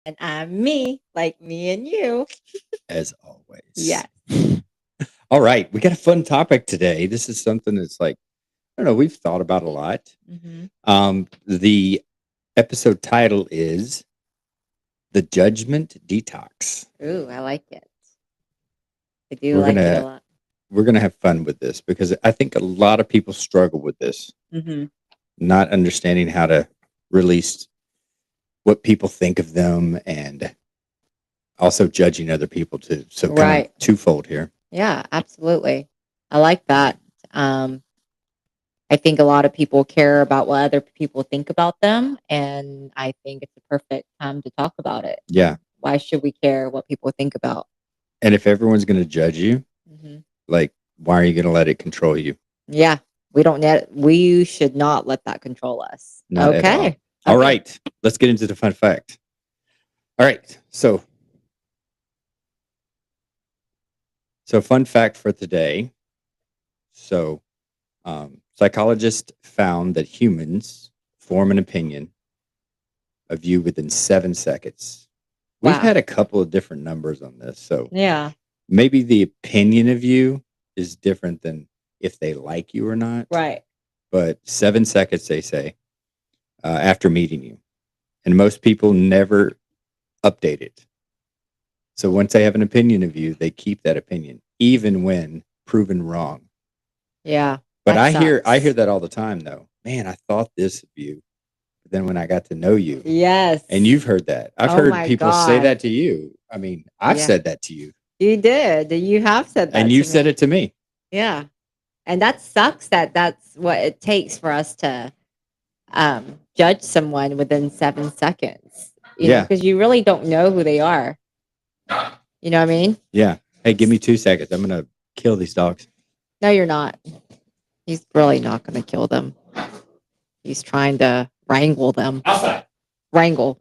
And I'm me, like me and you. As always. Yes. All right, we got a fun topic today. This is something that's like, I don't know, we've thought about a lot. Hmm. The episode title is The Judgment Detox. Ooh, I like it. I do We're like it a gonna lot. we're gonna have fun with this because I think a lot of people struggle with this, Hmm. not understanding how to release what people think of them and also judging other people too. So kind of Right. twofold here. Yeah, absolutely. I like that. Um, I think a lot of people care about what other people think about them. And I think it's a perfect time to talk about it. Yeah. Why should we care what people think about? And if everyone's gonna judge you, Hmm. like, why are you gonna let it control you? Yeah, we should not let that control us. Not at all. Okay. All Okay. right, let's get into the fun fact. All right, so fun fact for today. So, psychologists found that humans form an opinion of you within 7 seconds. We've Wow. had a couple of different numbers on this, so Yeah. maybe the opinion of you is different than if they like you or not. Right. But 7 seconds, they say, after meeting you, and most people never update it. So once they have an opinion of you, they keep that opinion, even when proven wrong. Yeah. But That I hear sucks. that all the time though. Man, I thought this of you. But then when I got to know you, and Yes. you've heard that. I've Oh heard my people say God. that to you. I mean, I've Yeah. said that to you. You did. You have said And that you to said me. it to me. Yeah. And that sucks that that's what it takes for us to judge someone within 7 seconds, Yeah. because you really don't know who they are. You know what I mean? Yeah. Hey, give me 2 seconds. I'm gonna kill these dogs. No, you're not. He's really not going to kill them. He's trying to wrangle them. Outside. Wrangle.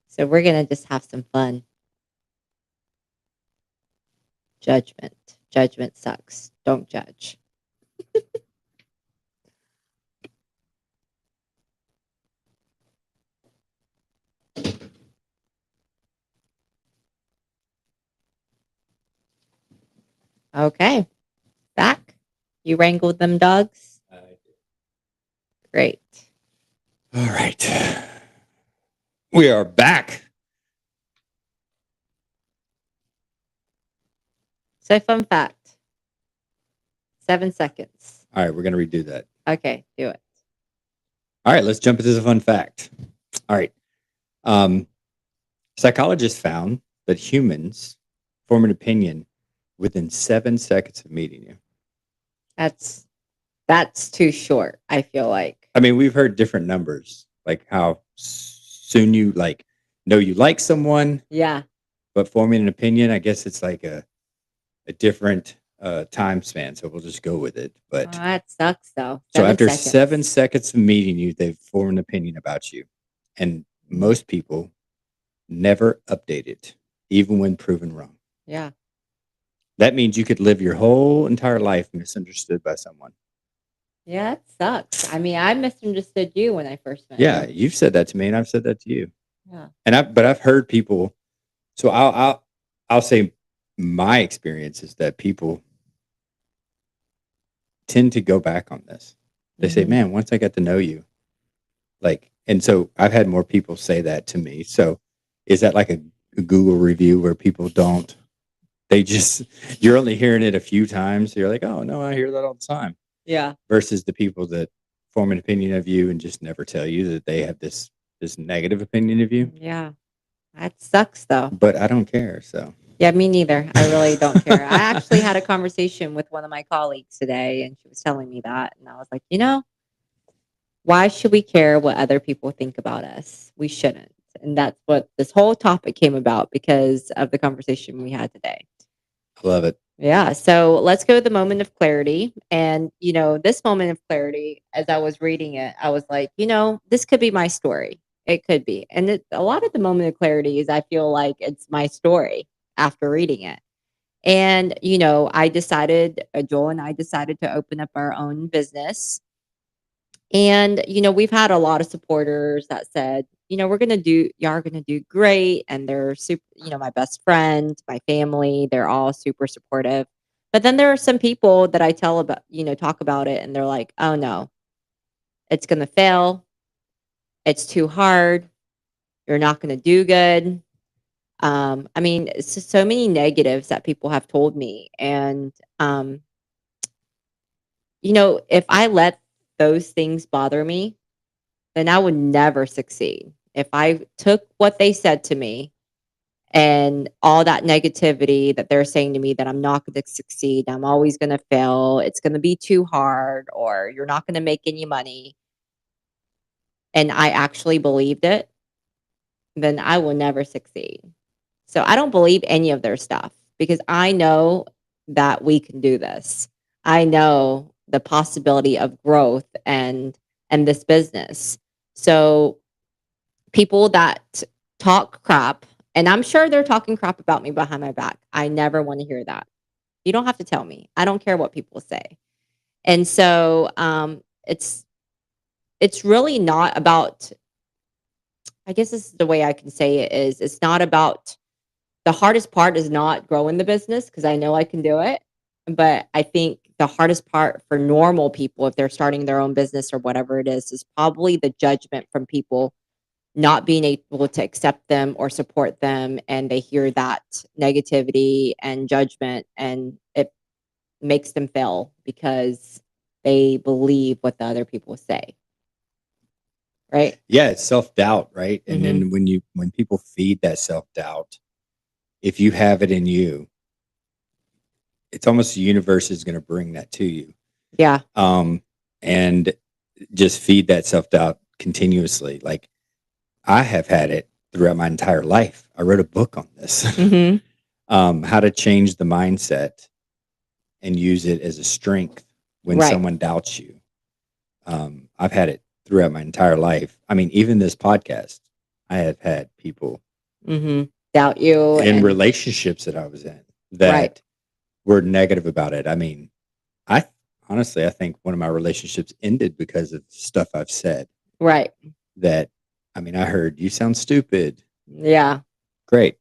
So we're going to just have some fun. Judgment. Judgment sucks. Don't judge. Okay. Back. You wrangled them dogs? Great. All right. We are back. So, fun fact 7 seconds. All right, we're gonna redo that. Okay, do it. All right, let's jump into the fun fact. All right. Um, Psychologists found that humans form an opinion within 7 seconds of meeting you. That's that's too short, I feel like. I mean, we've heard different numbers, like how soon you like know you like someone, Yeah. but forming an opinion, I guess it's like a different time span. So we'll just go with it. Oh, But that sucks though. so Seven after seven seconds. seconds of meeting you, they've formed an opinion about you, and most people never update it, even when proven wrong. Yeah. That means you could live your whole entire life misunderstood by someone. Yeah, it sucks. I mean, I misunderstood you when I first met Yeah, you. you've said that to me, and I've said that to you. Yeah. But I've heard people. So I'll say my experience is that people tend to go back on this. They say, Hmm. "Man, once I got to know you, like," and so I've had more people say that to me. So is that like a Google review where people don't? They just you're only hearing it a few times. So you're like, "Oh no, I hear that all the time." Yeah. Versus the people that form an opinion of you and just never tell you that they have this negative opinion of you. Yeah. That sucks though. But I don't care. So Yeah, me neither. I really don't care. I actually had a conversation with one of my colleagues today, and she was telling me that. And I was like, why should we care what other people think about us? We shouldn't. And that's what this whole topic came about because of the conversation we had today. I love it. Yeah. So let's go to the moment of clarity. And, this moment of clarity, as I was reading it, I was like, this could be my story. It could be. And a lot of the moment of clarity is I feel like it's my story after reading it. And, I decided, Joel and I decided to open up our own business. And, we've had a lot of supporters that said, y'all are going to do great. And they're super, my best friend, my family, they're all super supportive. But then there are some people that I tell about, talk about it and they're like, oh no, it's going to fail. It's too hard. You're not going to do good. I mean, it's just so many negatives that people have told me. And, if I let those things bother me, then I would never succeed. If I took what they said to me and all that negativity that they're saying to me that I'm not going to succeed, I'm always going to fail, it's going to be too hard, or you're not going to make any money, and I actually believed it, then I will never succeed. So I don't believe any of their stuff because I know that we can do this. I know the possibility of growth and this business. So people that talk crap, and I'm sure they're talking crap about me behind my back. I never want to hear that. You don't have to tell me. I don't care what people say. And so it's really not about, I guess this is the way I can say it is, it's not about, the hardest part is not growing the business because I know I can do it. But I think the hardest part for normal people, if they're starting their own business or whatever it is probably the judgment from people not being able to accept them or support them, and they hear that negativity and judgment, and it makes them fail because they believe what the other people say, right? Yeah, it's self-doubt, right? And Hmm. then when people feed that self-doubt, if you have it in you, it's almost the universe is going to bring that to you. Yeah. And just feed that self-doubt continuously. Like I have had it throughout my entire life. I wrote a book on this. Hmm. How to change the mindset and use it as a strength when Right. someone doubts you. I've had it throughout my entire life. I mean, even this podcast, I have had people Hmm. Doubt you in and relationships that I was in right. that were negative about it. I mean, I honestly, I think one of my relationships ended because of stuff I've said Right. that, I mean, I heard you sound stupid. Yeah. Great.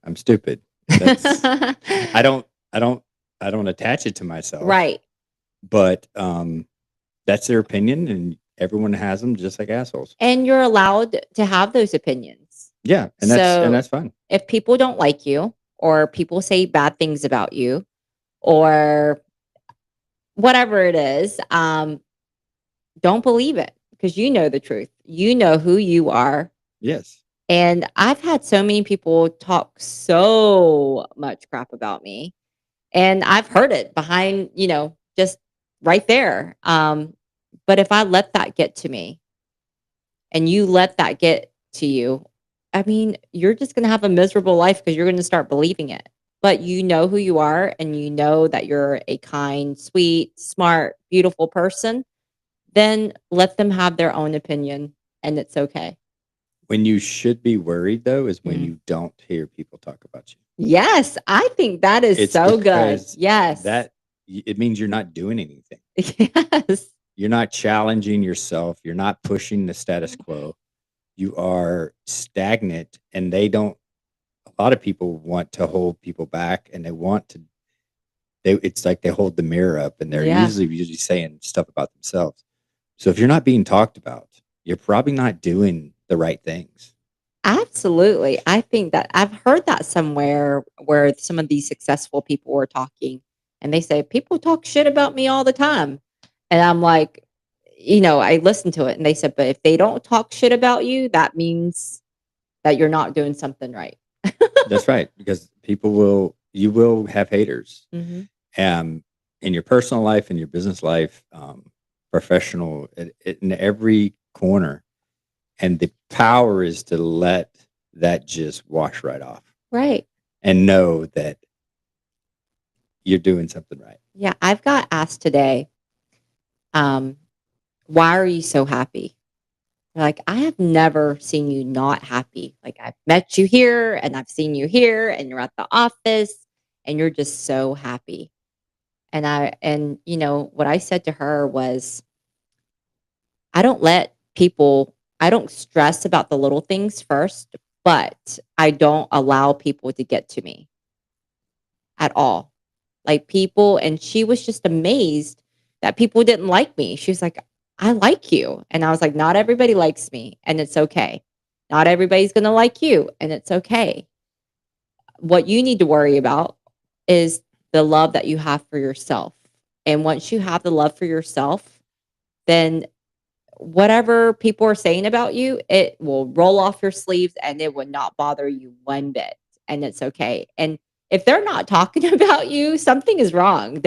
I'm stupid. That's, I don't, I don't, I don't attach it to myself, Right. but, that's their opinion and everyone has them just like assholes. And you're allowed to have those opinions. Yeah. And So that's fine. if people don't like you or people say bad things about you or whatever it is, don't believe it because you know the truth. You know who you are. Yes. And I've had so many people talk so much crap about me, and I've heard it behind, just right there. But if I let that get to me and you let that get to you, I mean, you're just going to have a miserable life because you're going to start believing it. But you know who you are and you know that you're a kind, sweet, smart, beautiful person, then let them have their own opinion and it's okay. When you should be worried though is when Mm. you don't hear people talk about you. Yes, I think that is It's so good. because Yes. that it means you're not doing anything. Yes. You're not challenging yourself. You're not pushing the status quo. You are stagnant and they don't, a lot of people want to hold people back and they want to, it's like they hold the mirror up and they're Yeah. usually saying stuff about themselves. So if you're not being talked about, you're probably not doing the right things. Absolutely. I think that I've heard that somewhere where some of these successful people were talking and they say, people talk shit about me all the time. And I'm like, I listened to it and they said, but if they don't talk shit about you, that means that you're not doing something right. That's right. Because you will have haters. Hmm. In your personal life, in your business life, professional, in every corner. And the power is to let that just wash right off Right. and know that you're doing something right. Yeah. I've got asked today, um, why are you so happy? Like, I have never seen you not happy. Like, I've met you here and I've seen you here and you're at the office and you're just so happy. And what I said to her was, I don't let people, I don't stress about the little things first, but I don't allow people to get to me at all. Like people, and she was just amazed that people didn't like me. She was like, I like you. And I was like, not everybody likes me, and it's okay. Not everybody's going to like you, and it's okay. What you need to worry about is the love that you have for yourself. And once you have the love for yourself, then whatever people are saying about you, it will roll off your sleeves and it would not bother you one bit. And it's okay. And if they're not talking about you, something is wrong.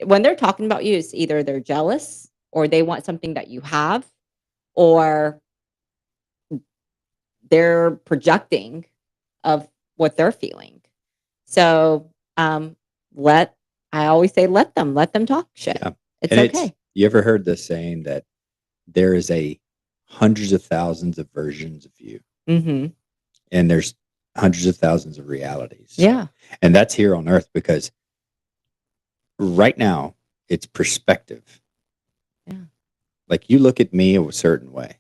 When they're talking about you, it's either they're jealous or they want something that you have, or they're projecting of what they're feeling. So let I always say let them talk shit. Yeah. It's And okay. you ever heard the saying that there is a hundreds of thousands of versions of you, Mm-hmm. and there's hundreds of thousands of realities. Yeah. And that's here on earth, because right now it's perspective. Yeah. Like, you look at me a certain way.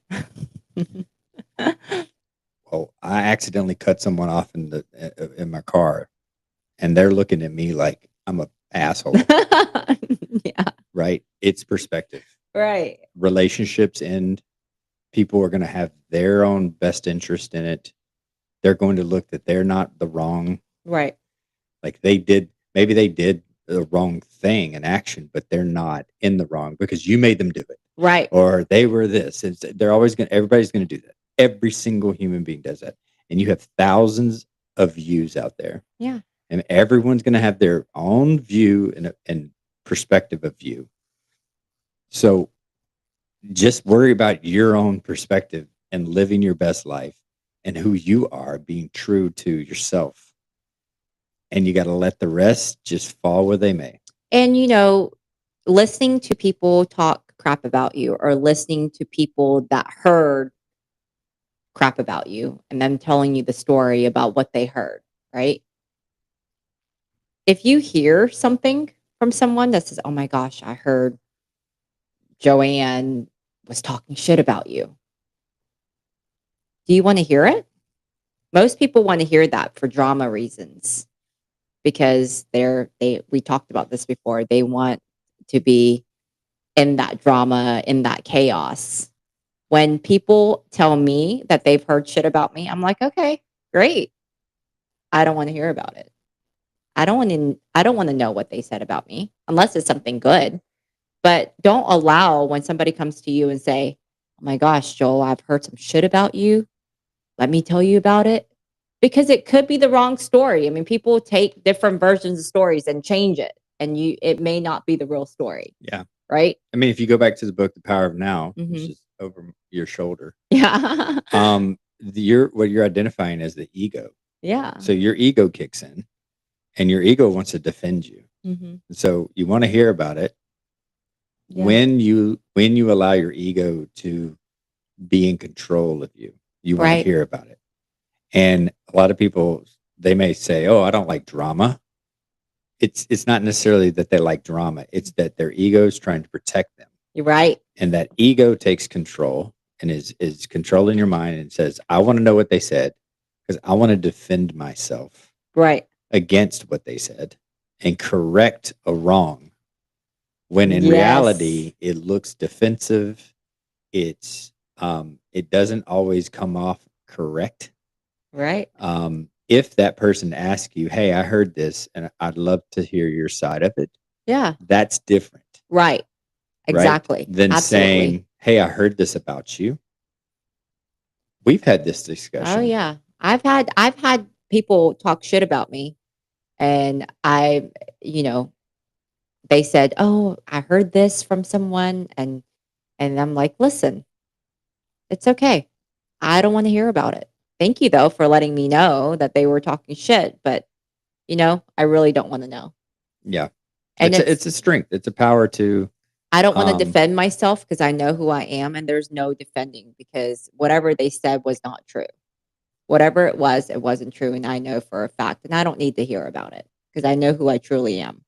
Well, I accidentally cut someone off in my car, and they're looking at me like I'm a asshole. Yeah. Right? It's perspective. Right. Relationships end. People are going to have their own best interest in it. They're going to look that they're not the wrong. Right. Like, maybe they did the wrong thing in action, but they're not in the wrong because you made them do it. Right. Or they were this. Everybody's going to do that. Every single human being does that. And you have thousands of views out there. Yeah. And everyone's going to have their own view and perspective of you. So just worry about your own perspective and living your best life and who you are, being true to yourself. And you got to let the rest just fall where they may. And listening to people talk crap about you, or listening to people that heard crap about you and them telling you the story about what they heard, right? If you hear something from someone that says, oh my gosh, I heard Joanne was talking shit about you, do you want to hear it? Most people want to hear that for drama reasons, because we talked about this before. They want to be in that drama, in that chaos. When people tell me that they've heard shit about me, I'm like, okay, great. I don't want to hear about it. I don't want to know what they said about me unless it's something good. But don't allow when somebody comes to you and say, oh my gosh, Joel, I've heard some shit about you. Let me tell you about it. Because it could be the wrong story. I mean, people take different versions of stories and change it, and it may not be the real story. Yeah. Right? I mean, if you go back to the book, The Power of Now, which Mhm. is over your shoulder, Yeah. what you're identifying as the ego. Yeah. So your ego kicks in, and your ego wants to defend you. Mhm. So you want to hear about it. Yeah. When you allow your ego to be in control of you, you want to Right. hear about it. And a lot of people, they may say, oh, I don't like drama. It's not necessarily that they like drama. It's that their ego is trying to protect them. You're right. And that ego takes control and is controlling your mind and says, I want to know what they said because I want to defend myself Right. against what they said and correct a wrong. When in Yes. reality, it looks defensive. It doesn't always come off correct. Right. If that person asks you, hey, I heard this and I'd love to hear your side of it, Yeah. that's different. Right. Exactly. Right? Than Absolutely. saying, hey, I heard this about you. We've had this discussion. Oh yeah. I've had people talk shit about me, and they said, "Oh, I heard this from someone," and I'm like, "Listen, it's okay. I don't want to hear about it. Thank you though for letting me know that they were talking shit, but I really don't want to know." Yeah. And It's a strength. It's a power to, I don't want to defend myself because I know who I am, and there's no defending, because whatever they said was not true. Whatever it wasn't true, and I know for a fact, and I don't need to hear about it because I know who I truly am.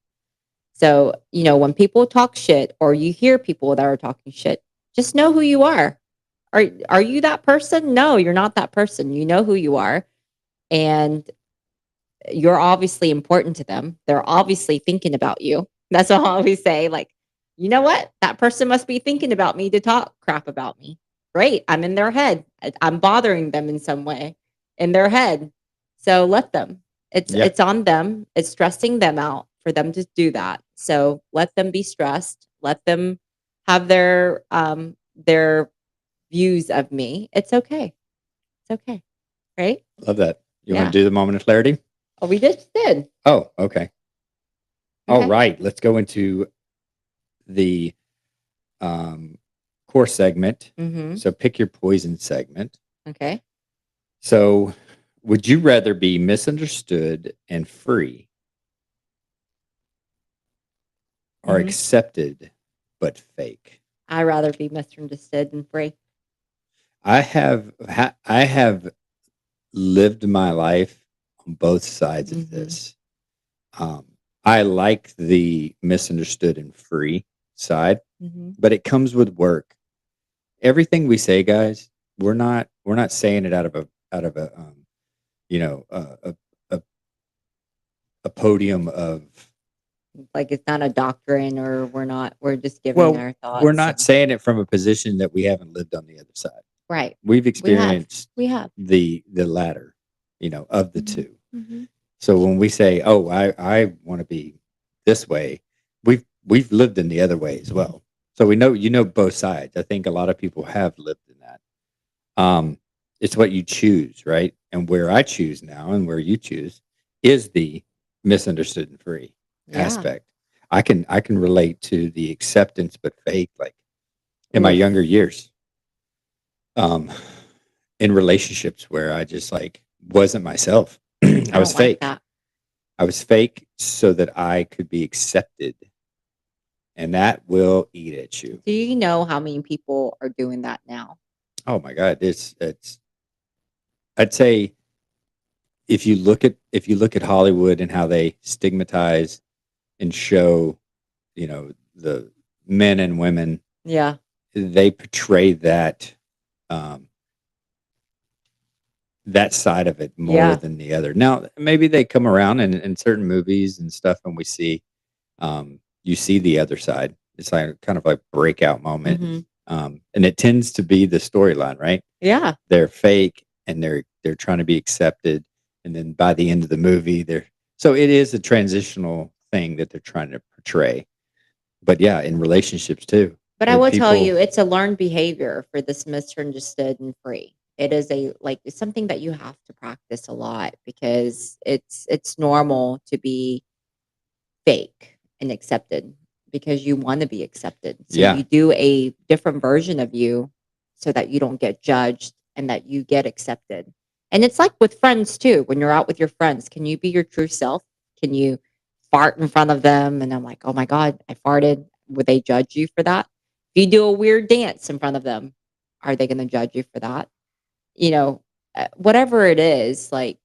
So, when people talk shit or you hear people that are talking shit, Just know who you are. Are you that person? No, you're not that person. You know who you are, and you're obviously important to them. They're obviously thinking about you. That's what I always say. Like, you know what? That person must be thinking about me to talk crap about me. Great. I'm in their head. I'm bothering them in some way in their head. So let them. Yeah. It's on them. It's stressing them out for them to do that. So let them be stressed. Let them have their views of me. It's okay. It's okay. Right? Love that. You want Yeah. to do the moment of clarity? Oh, we just did. Oh, okay. All Okay. right. Let's go into the um, core segment. Mm-hmm. So pick your poison segment. Okay. So would you rather be misunderstood and free or Mhm. accepted but fake? I'd rather be misunderstood and free. I have lived my life on both sides of Mhm. this. I like the misunderstood and free side, Mhm. but it comes with work. Everything we say, guys, we're not saying it out of a you know a podium of, Like, it's not a doctrine or we're just giving well, our we're thoughts not and saying it from a position that we haven't lived on the other side. right. We've We have. experienced We have. the latter, of the Mhm. two. Mhm. So when we say, "Oh, I want to be this way," we've lived in the other way as well. So we know both sides. I think a lot of people have lived in that. Um, it's what you choose, right? And where I choose now, and where you choose, is the misunderstood and free Yeah. aspect. I can relate to the acceptance but fake, like in my Oof. younger years, um, in relationships where I just like wasn't myself. I I was don't like fake. that. I was fake so that I could be accepted, and that will eat at you. Do you know how many people are doing that now? Oh my God, it's. I'd say if you look at Hollywood and how they stigmatize and show, the men and women, Yeah. they portray um, that side of it more Yeah. than the other. Now, maybe they come around in certain movies and stuff, and we see, you see the other side. It's like kind of like breakout moment, Mhm. and it tends to be the storyline, right? Yeah. They're fake and they're trying to be accepted, and then by the end of the movie, so it is a transitional thing that they're trying to portray. But yeah, in relationships too, But I where will tell people, you, it's a learned behavior for this misunderstood and free. It is it's something that you have to practice a lot because it's normal to be fake and accepted because you want to be accepted. So yeah, you do a different version of you so that you don't get judged and that you get accepted. And it's like with friends too. When you're out with your friends, can you be your true self? Can you fart in front of them? And I'm like, oh my God, I farted. Would they judge you for that? If you do a weird dance in front of them, are they going to judge you for that? You know, whatever it is, like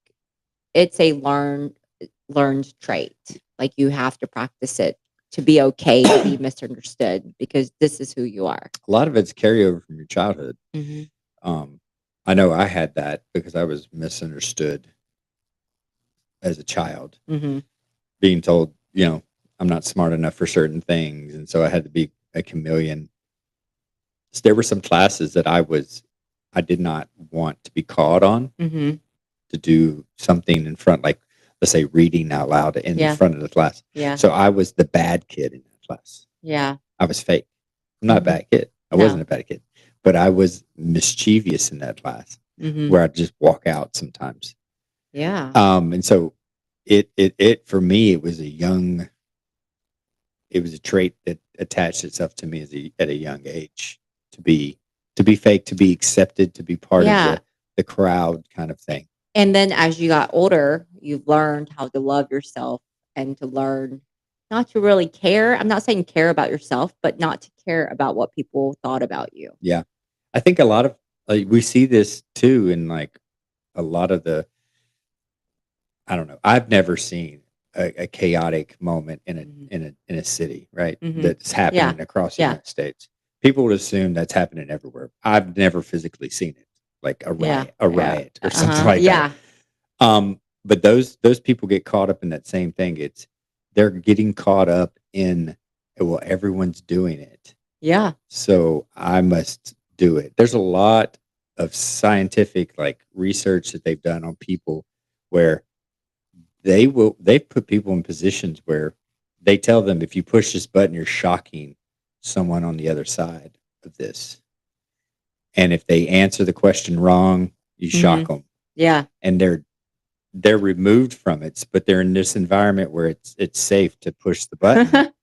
it's a learned trait. Like you have to practice it to be okay to be misunderstood because this is who you are. a lot of it's carryover from your childhood. Mhm. Um, I know I had that because I was misunderstood as a child, Mhm. being told, I'm not smart enough for certain things, and so I had to be a chameleon. So there were some classes that I did not want to be called on Mhm. to do something in front, like let's say reading out loud in Yeah. front of the class. Yeah. So I was the bad kid in that class. Yeah. I was fake. I'm not a Mhm. bad kid. I wasn't No. a bad kid, but I was mischievous in that class Mhm. where I'd just walk out sometimes. Yeah. And so it for me, it was a trait that attached itself to me at a young age to be fake, to be accepted, to be part of Yeah. the crowd kind of thing. And then as you got older, you've learned how to love yourself and to learn not to really care. I'm not saying care about yourself, but not to care about what people thought about you. Yeah. I think a lot of we see this too in like a lot of the, I don't know. I've never seen a chaotic moment Mhm. in a city, right? Mhm. That's Yeah. happening across the Yeah. United States. people would assume that's happening everywhere. I've never physically seen it, like Yeah. a Yeah. riot or something like Yeah. that. But those people get caught up in that same thing. They're getting caught up in, well, everyone's doing it, Yeah. so I must do it. There's a lot of scientific like research that they've done on people where they put people in positions where they tell them, if you push this button, you're shocking someone on the other side of this. And if they answer the question wrong, you shock them. Yeah. And they're removed from it, but they're in this environment where it's safe to push the button.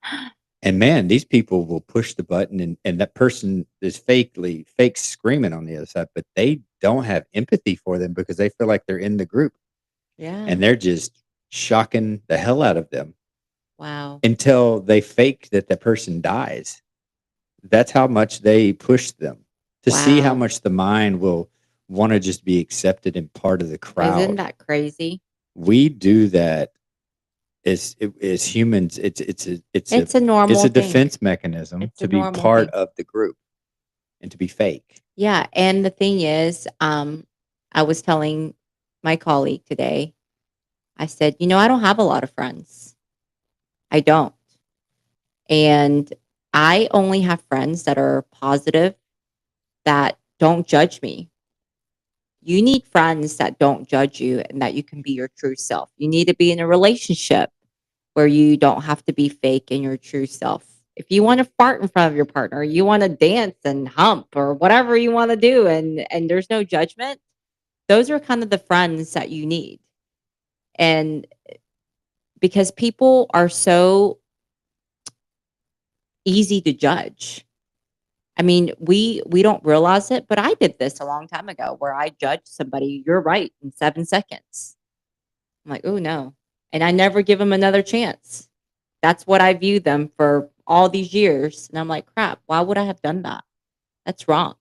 And man, these people will push the button, and that person is fake screaming on the other side, but they don't have empathy for them because they feel like they're in the group, Yeah. and they're just shocking the hell out of them Wow. until they fake that the person dies. That's how much they push them to see how Wow. much the mind will want to just be accepted and part of the Isn't crowd. that crazy? We do that as humans. It's It's a normal a thing. defense mechanism It's to a be normal part thing. of the group and to be fake. Yeah. And the thing is, I was telling my colleague today, I said, I don't have a lot of friends. I don't. And I only have friends that are positive, that don't judge me. You need friends that don't judge you and that you can be your true self. You need to be in a relationship where you don't have to be fake in your true self. If you want to fart in front of your partner, you want to dance and hump or whatever you want to do, and there's no judgment, those are kind of the friends that you need. And because people are so easy to judge. I mean, we don't realize it, but I did this a long time ago where I judged somebody, "You're right," in 7 seconds. I'm like, "Oh, no." And I never give them another chance. That's what I view them for all these years, and I'm like, "Crap, why would I have done that? That's wrong."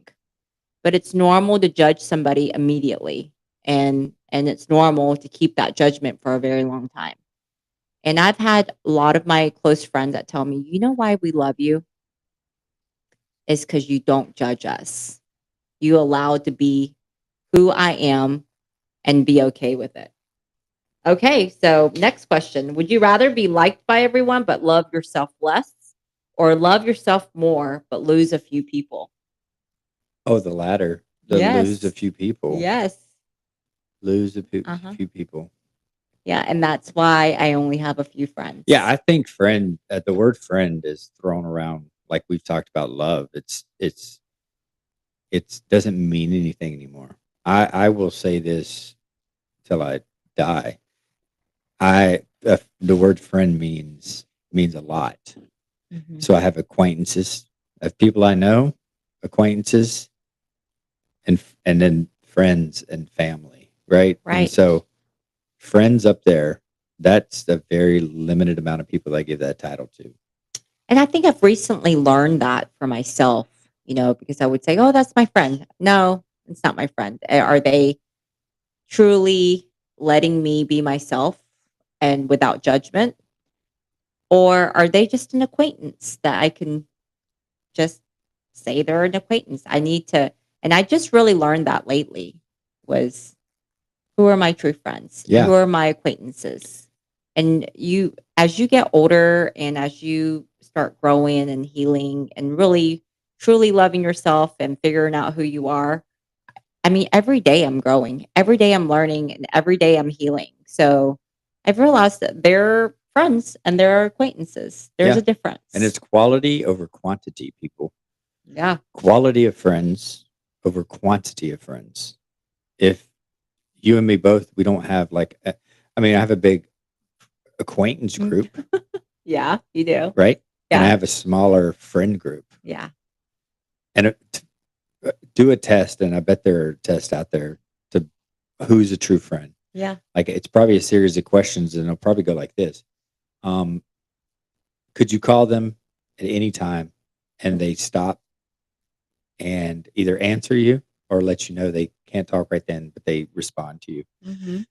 But it's normal to judge somebody immediately, and it's normal to keep that judgment for a very long time. And I've had a lot of my close friends that tell me, "You know why we love you? Is because you don't judge us. You allow it to be who I am and be okay with it." Okay, so next question. Would you rather be liked by everyone but love yourself less, or love yourself more but lose a few people? Oh, the latter, the lose a Yes. few people, Yes. lose Uh-huh. few people. Yeah, and that's why I only have a few friends. Yeah, I think friend. The word friend is thrown around like we've talked about love. It doesn't mean anything anymore. I will say this till I die. The word friend means a lot. Mhm. So I have acquaintances, I have people I know, acquaintances, and then friends and family, right? And Right. so friends up there, that's a very limited amount of people I give that title to. And I think I've recently learned that for myself, because I would say, "Oh, that's my friend." No, it's not my friend. Are they truly letting me be myself and without judgment? Or are they just an acquaintance that I can just say they're an acquaintance? And I just really learned that lately, was who are my true friends? Yeah. Who are my acquaintances? And as you get older and as you start growing and healing and really truly loving yourself and figuring out who you are, I mean, every day I'm growing, every day I'm learning, and every day I'm healing. So I've realized that they're friends and they're acquaintances. There's Yeah. a difference. And it's quality over quantity, people. Yeah. Quality of friends over quantity of friends. If you and me both, we don't have I have a big acquaintance group, Yeah, you do. right? And I Yeah. have a smaller friend group. Yeah. And do a test, and I bet there are tests out there to who's a true friend. Yeah. Like, it's probably a series of questions, and it'll probably go like this. Could you call them at any time and they stop and either answer you or let you know they can't talk right then, but they respond to you? Mm-hmm.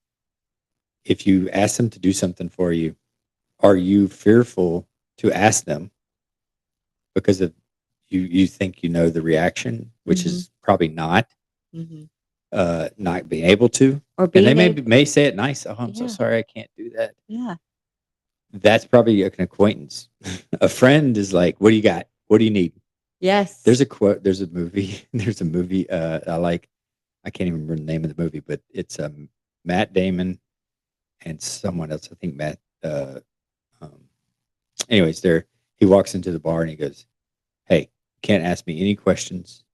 If you ask them to do something for you, are you fearful to ask them because of you think you know the reaction, which is probably Mhm. not being able to. Or And they being able, may say it nice. Oh, I'm so yeah, sorry, I can't do that. yeah. That's probably an acquaintance. A friend is like, what do you got? What do you need? Yes. There's a quote. There's a movie. There's a movie. I like. I can't even remember the name of the movie, but it's Matt Damon and someone else. I think Matt. Um, anyways, there he walks into the bar and he goes, "Hey, you can't ask me any questions.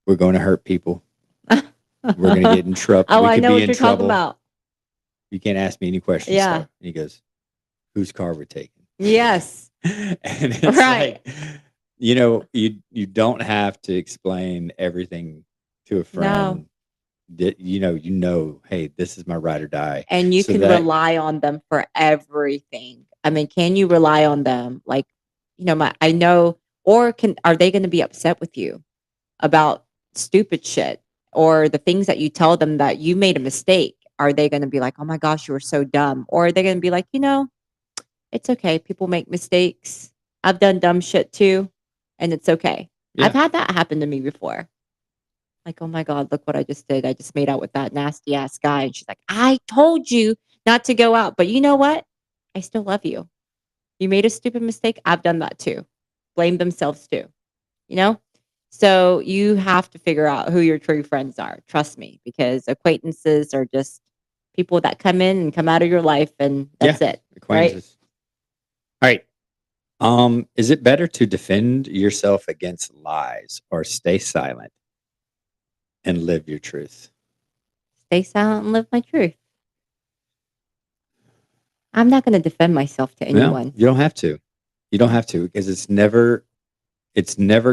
We're going to hurt people. We're going to get in trouble. Oh, We I could know be what in you're talking trouble. about. You can't ask me any questions." Yeah. So and he goes, "Whose car we're taking?" Yes. And it's Right. like, you don't have to explain everything to a No. friend. That hey, this is my ride or die. And you So can that rely on them for everything. I mean, can you rely on them? Like, I know, or are they going to be upset with you about stupid shit or the things that you tell them that you made a mistake? Are they going to be like, oh my gosh, you were so dumb? Or are they going to be like, it's okay. People make mistakes. I've done dumb shit too, and it's okay. I've yeah, had that happen to me before. Like, oh my God, look what I just did. I just made out with that nasty ass guy. And she's like, I told you not to go out. But you know what? I still love you. You made a stupid mistake. I've done that too. Blame themselves too. You know? So you have to figure out who your true friends are. Trust me, because acquaintances are just people that come in and come out of your life, and yeah, that's it. Right? acquaintances. All right. Is it better to defend yourself against lies or stay silent and live your truth? Stay silent and live my truth. I'm not going to defend myself to No, anyone. you don't have to. You don't have to because it's never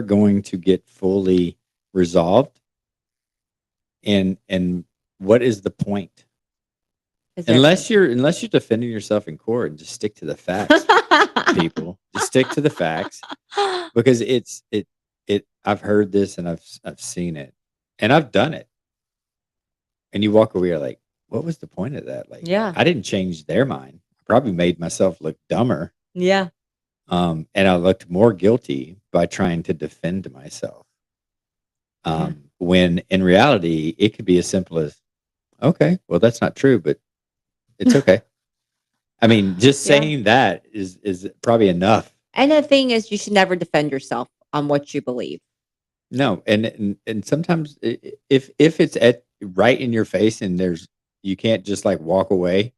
going to get fully resolved. And what is the point? Is there? Unless you're defending yourself in court, and just stick to the facts, people. Just stick to the facts because I've heard this and I've seen it and I've done it. And you walk away, you're like, what was the point of that? Like, Yeah. I didn't change their mind. I probably made myself look dumber. Yeah. And I looked more guilty by trying to defend myself. Yeah. When in reality, it could be as simple as, okay, well, that's not true, but it's okay. I mean, just Yeah. saying that is probably enough. And the thing is, you should never defend yourself on what you believe. No, and sometimes if it's right in your face and you can't just like walk away.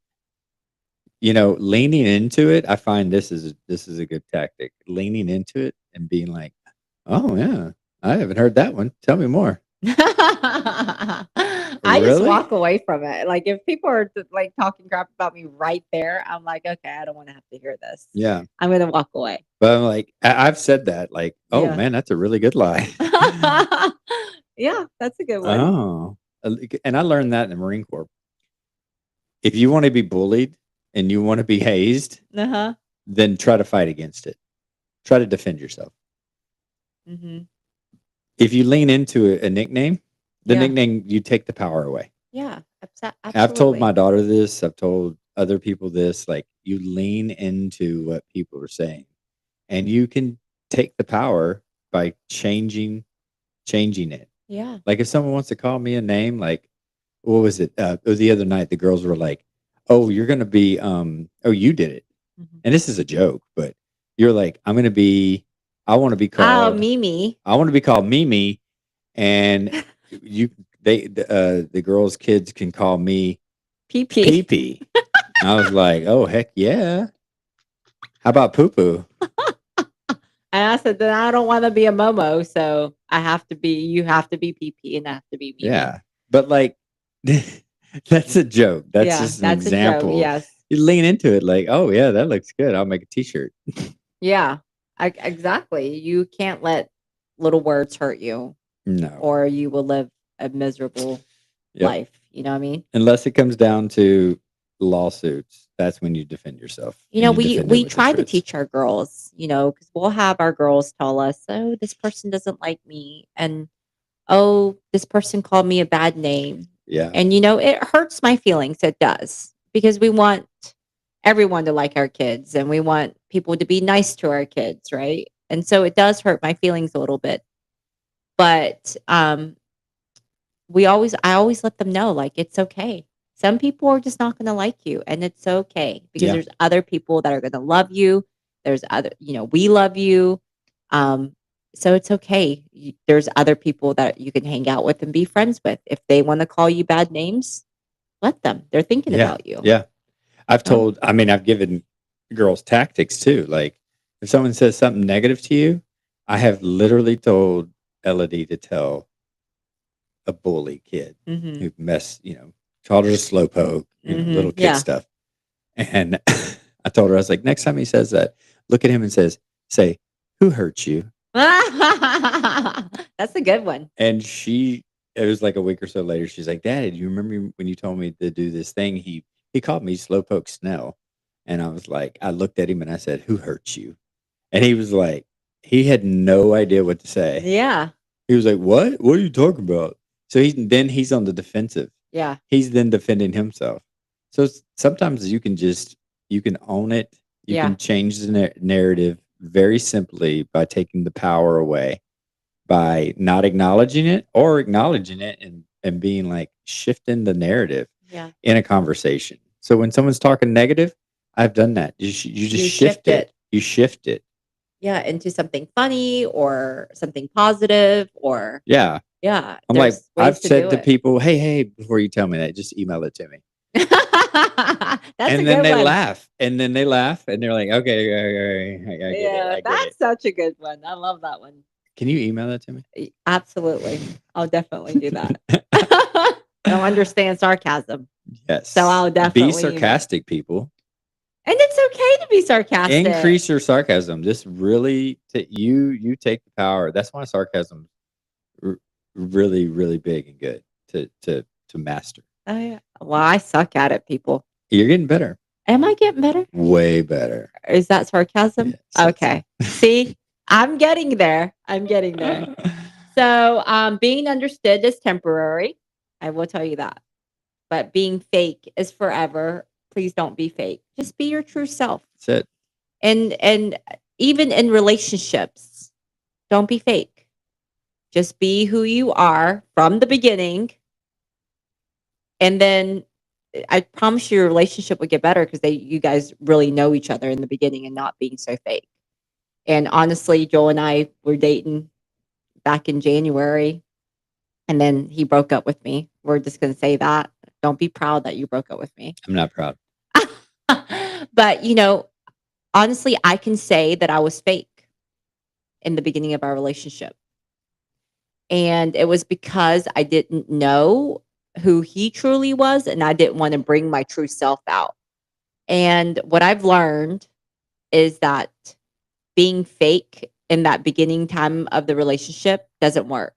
Leaning into it, I find this is a good tactic. Leaning into it and being like, "Oh yeah, I haven't heard that one. Tell me more." I just Really? walk away from it. Like if people are like talking crap about me right there, I'm like, okay, I don't want to have to hear this. Yeah, I'm gonna walk away. but I'm like, I've said that. Like, oh Yeah. man, that's a really good lie. Yeah, that's a good one. Oh, and I learned that in the Marine Corps. If you want to be bullied and you want to be hazed, Uh-huh. then try to fight against it. Try to defend yourself. Mm-hmm. If you lean into a nickname, the Yeah. nickname, you take the power away. Yeah. Absolutely. I've told my daughter this. I've told other people this. Like, you lean into what people are saying, and you can take the power by changing it. Yeah. Like, if someone wants to call me a name, like, what was it? The other night, the girls were like, "Oh, you're gonna be oh, you did it," Mhm. and this is a joke, but you're like, "I want to be Oh, called. Mimi. I want to be called Mimi," and the girls' kids can call me PP. PP. I was like, oh heck yeah. How about poo poo? And I said, then I don't want to be a Momo, so you have to be PP and I have to be Mimi. Yeah. But like that's a joke. That's Yeah, just an that's a joke. example. Yes. You lean into it like, oh yeah, that looks good. I'll make a t-shirt. Yeah. Exactly. You can't let little words hurt you No. or you will live a miserable Yep. life. You know what I mean? Unless it comes down to lawsuits, that's when you defend yourself. You and know, you we defend it we with the try to truth. teach our girls, because we'll have our girls tell us, "Oh, this person doesn't like me," and "Oh, this person called me a bad name." Yeah. And it hurts my feelings. It does because we want everyone to like our kids and we want people to be nice to our kids, right? And so it does hurt my feelings a little bit. But I always let them know, like, it's okay. Some people are just not going to like you, and it's okay because Yeah. there's other people that are going to love you. There's other, we love you. So it's okay. There's other people that you can hang out with and be friends with. If they want to call you bad names, let them. They're thinking Yeah. about you. Yeah. I've Oh. I've given girls tactics too. Like if someone says something negative to you, I have literally told Elodie to tell a bully kid Mm-hmm. who called her a slowpoke, little kid Yeah. stuff. And I told her, I was like, next time he says that, look at him and say, who hurt you? That's a good one. And it was like a week or so later, she's like, Dad, do you remember when you told me to do this thing? He called me Slowpoke Snell. And I was like, I looked at him and I said, who hurt you? And he was like, he had no idea what to say. Yeah. He was like, what? What are you talking about? So he's on the defensive. Yeah. He's then defending himself. So sometimes you can own it. You Yeah. can change the narrative very simply by taking the power away, by not acknowledging it or acknowledging it and being like shifting the narrative Yeah. in a conversation. So when someone's talking negative, I've done that. You just shift it. You shift it. Yeah, into something funny or something positive or Yeah. yeah. I'm like, I've said to people, hey, before you tell me that, just email it to me. That's and then they laugh. And then they laugh and they're like, okay, I get it. That's such a good one. I love that one. Can you email that to me? Absolutely. I'll definitely do that. I don't understand sarcasm. Yes. So I'll definitely be sarcastic, people. And it's okay to be sarcastic. Increase your sarcasm. This really, you take the power. That's why sarcasm really, really big and good to master. Oh, yeah. Well, I suck at it, people. You're getting better. Am I getting better? Way better. Is that sarcasm? Yes, okay. See, I'm getting there. So being understood is temporary. I will tell you that. But being fake is forever. Please don't be fake. Just be your true self. That's it. And even in relationships, don't be fake. Just be who you are from the beginning. And then I promise your relationship would get better because you guys really know each other in the beginning and not being so fake. And honestly, Joel and I were dating back in January, and then he broke up with me. We're just going to say that. Don't be proud that you broke up with me. I'm not proud. But, honestly, I can say that I was fake in the beginning of our relationship. And it was because I didn't know who he truly was, and I didn't want to bring my true self out. And what I've learned is that being fake in that beginning time of the relationship doesn't work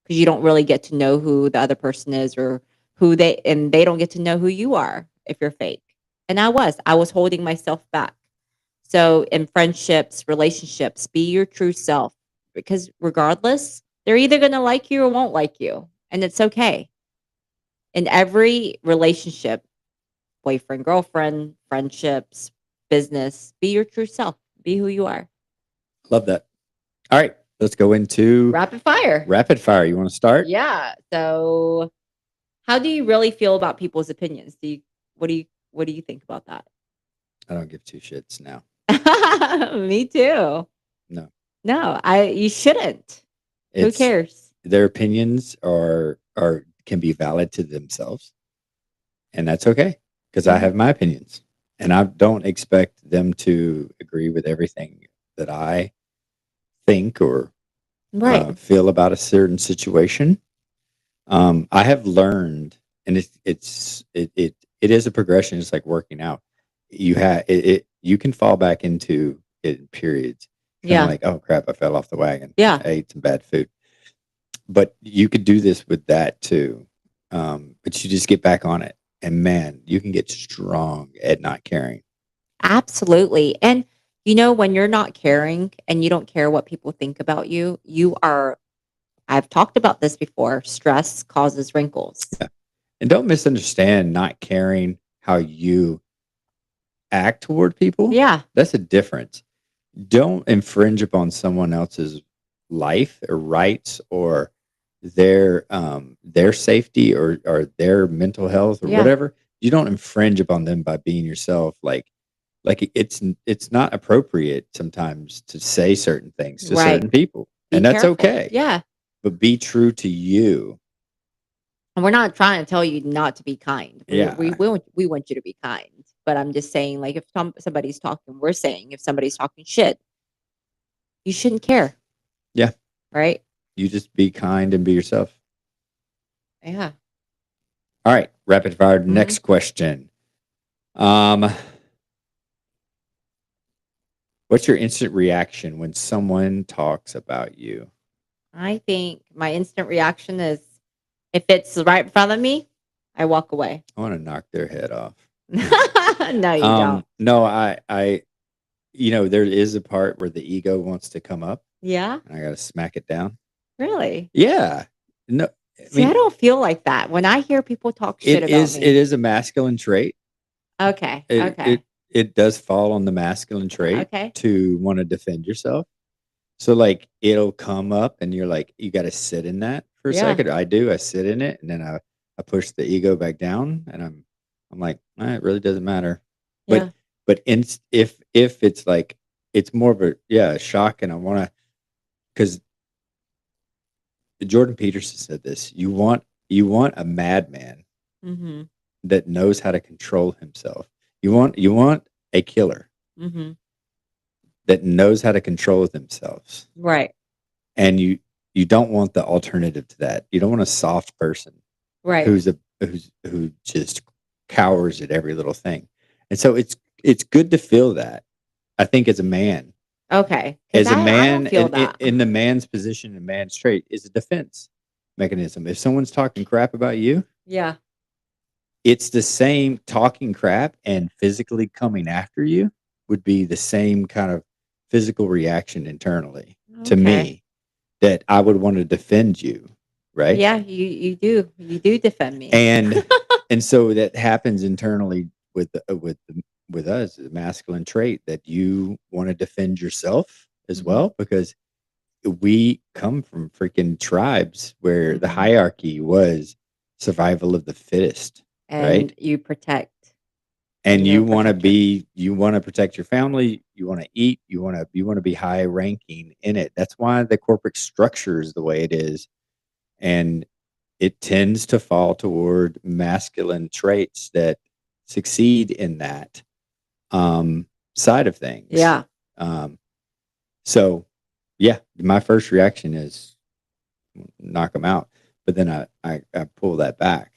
because you don't really get to know who the other person is or and they don't get to know who you are if you're fake. And I was holding myself back. So in friendships, relationships, be your true self because regardless, they're either going to like you or won't like you. And it's okay. In every relationship, boyfriend, girlfriend, friendships, business, be your true self. Be who you are. Love that. All right, let's go into rapid fire. Rapid fire. You want to start? Yeah. So, how do you really feel about people's opinions? What do you think about that? I don't give two shits now. Me too. No, you shouldn't. Who cares? Their opinions can be valid to themselves, and that's okay because I have my opinions, and I don't expect them to agree with everything that I think or feel about a certain situation. I have learned, and it is a progression. It's like working out. You can fall back into it in periods. Like, oh crap, I fell off the wagon. Yeah. I ate some bad food. But you could do this with that too. But you just get back on it. And man, you can get strong at not caring. Absolutely. And when you're not caring and you don't care what people think about you, I've talked about this before, stress causes wrinkles. Yeah. And don't misunderstand not caring how you act toward people. Yeah. That's a difference. don't infringe upon someone else's life or rights or their safety or their mental health or Yeah. whatever. You don't infringe upon them by being yourself. Like it's not appropriate sometimes to say certain things to Right. certain people, Be and that's careful. okay. Yeah. But be true to you. And we're not trying to tell you not to be kind. Yeah. We want you to be kind. But I'm just saying, like, if somebody's talking, we're saying if somebody's talking shit, you shouldn't care. Yeah. Right? You just be kind and be yourself. Yeah. All right, rapid fire. Mm-hmm. Next question. What's your instant reaction when someone talks about you? I think my instant reaction is if it's right in front of me, I walk away. I want to knock their head off. No, you don't. No, I, there is a part where the ego wants to come up, Yeah. and I got to smack it down. Really? Yeah. No, See, I don't feel like that. When I hear people talk shit about me. It is a masculine trait. Okay. It does fall on the masculine trait to want to defend yourself. So like it'll come up and you're like, you got to sit in that for a second. I sit in it, and then I push the ego back down, and I'm like, it really doesn't matter. Yeah. But if it's like, it's more of a shock, and I want to, because Jordan Peterson said this, you want a madman Mm-hmm. that knows how to control himself. You want a killer Mm-hmm. that knows how to control themselves. Right. And you don't want the alternative to that. You don't want a soft person, right, who just cowers at every little thing. And so it's good to feel that. I think as a man, okay, as a I man, don't feel that. in the man's position, a man's trait is a defense mechanism. If someone's talking crap about you, Yeah. it's the same. Talking crap and physically coming after you would be the same kind of physical reaction internally to me, that I would want to defend you, right? Yeah, you do defend me. And and so that happens internally with us, the masculine trait, that you want to defend yourself as well, because we come from freaking tribes where the hierarchy was survival of the fittest, and right? you protect. And you want to protect your family. You want to eat. You want to be high ranking in it. That's why the corporate structure is the way it is, and it tends to fall toward masculine traits that succeed in that side of things. Yeah. So, yeah, my first reaction is knock them out, but then I pull that back.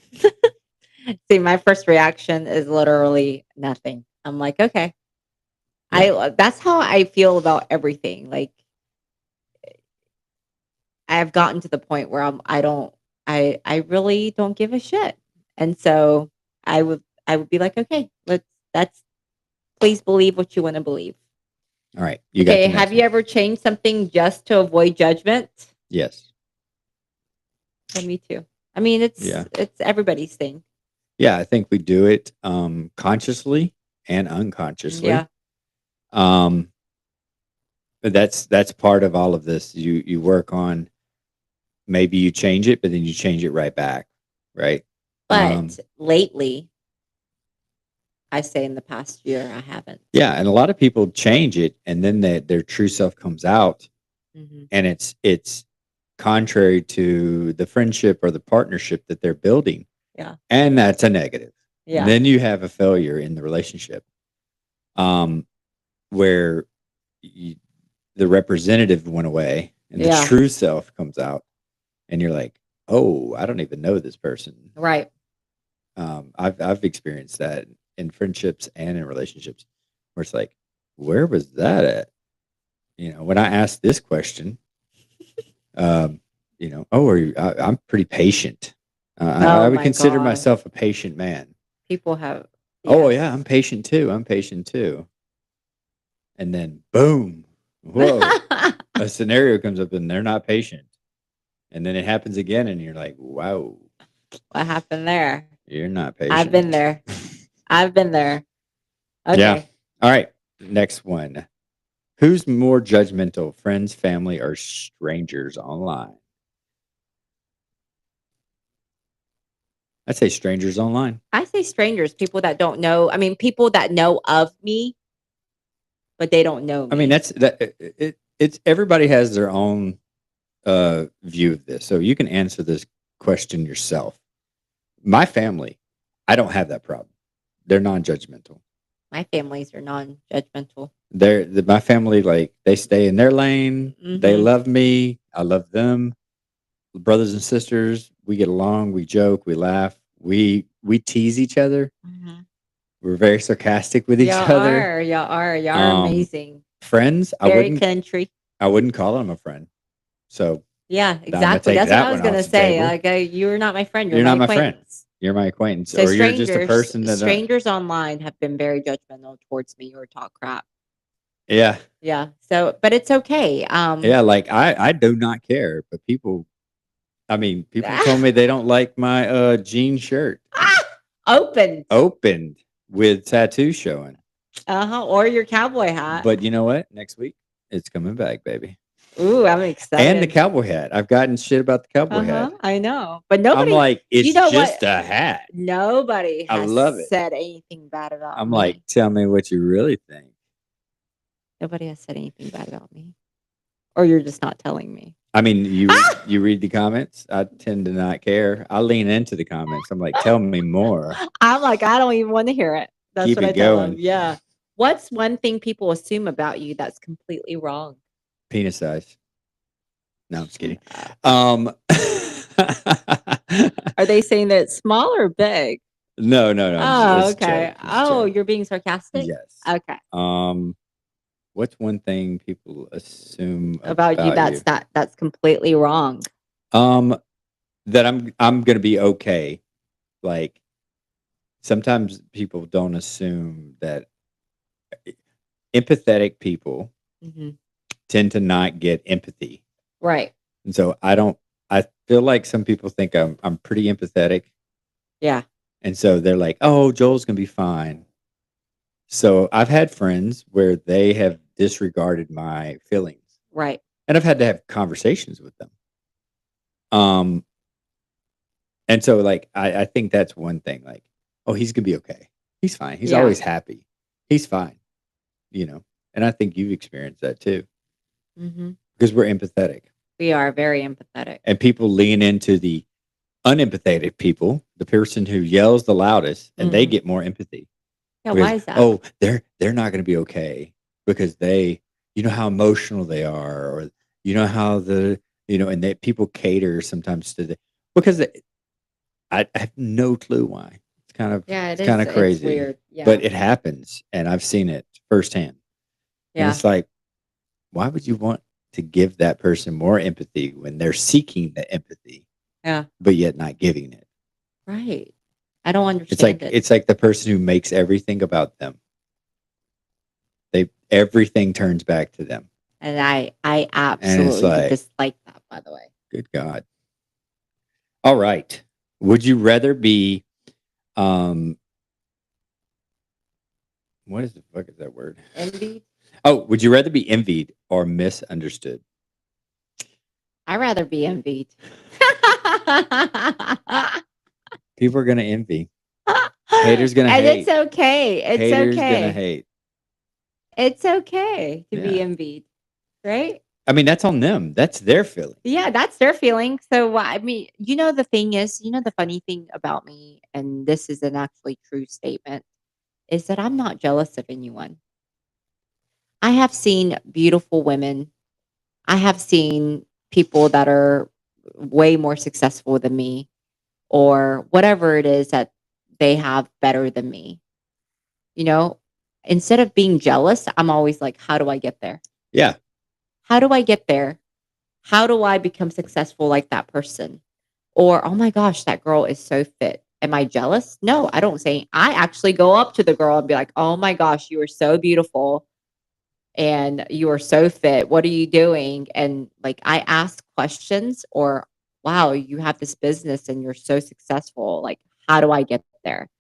See, my first reaction is literally nothing. I'm like, okay. Yeah. That's how I feel about everything. Like, I've gotten to the point where I really don't give a shit. And so I would be like, okay, please believe what you want to believe. All right. Okay. Have you ever changed something just to avoid judgment? Yes. Yeah, me too. I mean, it's everybody's thing. Yeah, I think we do it consciously and unconsciously. Yeah. But that's part of all of this. You work on, maybe you change it, but then you change it right back, right? But lately, I say in the past year, I haven't. Yeah, and a lot of people change it, and then their true self comes out, and it's contrary to the friendship or the partnership that they're building. Yeah. And that's a negative. Yeah. And then you have a failure in the relationship, where the representative went away and the true self comes out, and you're like, oh, I don't even know this person. Right. I've experienced that in friendships and in relationships, where it's like, where was that at? When I asked this question, oh, are you? I'm pretty patient. I would consider myself a patient man. People have. Yes. Oh yeah, I'm patient too. And then boom, whoa, a scenario comes up and they're not patient. And then it happens again and you're like, wow. What happened there? You're not patient. I've been there. Okay. Yeah. All right. Next one. Who's more judgmental, friends, family, or strangers online? I'd say strangers online. I say strangers, people that don't know. I mean, people that know of me, but they don't know I mean, me. it's everybody has their own view of this. So you can answer this question yourself. My family, I don't have that problem. They're non-judgmental. My families are non-judgmental. My family, like they stay in their lane. They Mhm. love me. I love them. Brothers and sisters, we get along. We joke. We laugh. We tease each other. Mhm. We're very sarcastic with each Y'all other. are, y'all are, y'all are Um, amazing. Friends, Very country. I wouldn't call them a friend. So Yeah, I'm gonna exactly. take That's what that I was one off gonna the say. table. Like, you're not my friend. You're You're my not my friend. acquaintance. You're my acquaintance, So or you're just a person that. strangers online have been very judgmental towards me or talk crap. Yeah, Yeah. So, but it's okay. yeah. Like I do not care, but people. I mean, people told me they don't like my jean shirt Opened. opened with tattoo showing. Or your cowboy hat. But you know what? Next week it's coming back, baby. Ooh, I'm excited. And the cowboy hat. I've gotten shit about the cowboy hat. I know, but I'm nobody. like, it's You know just what? a hat. Nobody I has love it. said anything bad about I'm me. like, tell me what you really think. Nobody has said anything bad about me, or you're just not telling me. I mean, you read the comments. I tend to not care. I lean into the comments. I'm like, tell me more. I'm like, I don't even want to hear it. That's Keep what it I tell them. going. Yeah. What's one thing people assume about you that's completely wrong? Penis size. No, I'm just kidding. Are they saying that it's small or big? No. Oh, It's okay. joke. It's Oh, joke. you're being sarcastic? Yes. Okay. What's one thing people assume About you that's completely wrong. That I'm gonna be okay. Like sometimes people don't assume that empathetic people Mhm. tend to not get empathy. Right. And so I feel like some people think I'm pretty empathetic. Yeah. And so they're like, oh, Joel's gonna be fine. So I've had friends where they have disregarded my feelings. Right. And I've had to have conversations with them. And so like I think that's one thing, like, oh, he's gonna be okay. He's fine. He's Yeah. always happy. He's fine. You know. And I think you've experienced that too. Mhm. Because we're empathetic. We are very empathetic. And people lean into the unempathetic people, the person who yells the loudest, and they Mhm. get more empathy. Yeah, Because, why is that? oh, they're not gonna be okay because you know how emotional they are, or you know how and that people cater sometimes to the because I have no clue why. Yeah, It's kind of it's crazy, weird. Yeah. but it happens, and I've seen it firsthand. And Yeah. it's like, why would you want to give that person more empathy when they're seeking the empathy, Yeah. but yet not giving it? Right. I don't understand it. It's like the person who makes everything about them. Everything turns back to them. And I absolutely like- dislike that, by the way. Good God. All right. Would you rather be what is the fuck is that word? Envy? Oh, would you rather be envied or misunderstood? I'd rather be envied. People are gonna envy. Haters gonna and hate. it's okay. It's Haters okay. gonna hate. It's okay to be Yeah. envied, right? I mean, that's on them. That's their feeling. Yeah, that's their feeling. So, I mean, the thing is, the funny thing about me, and this is an actually true statement, is that I'm not jealous of anyone. I have seen beautiful women. I have seen people that are way more successful than me, or whatever it is that they have better than me. Instead of being jealous, I'm always like, how do I get there? Yeah. How do I get there? How do I become successful like that person? Or, oh my gosh, that girl is so fit. Am I jealous? No, I don't say. I actually go up to the girl and be like, oh my gosh, you are so beautiful and you are so fit. What are you doing? And like, I ask questions, or, wow, you have this business and you're so successful. Like, how do I get there?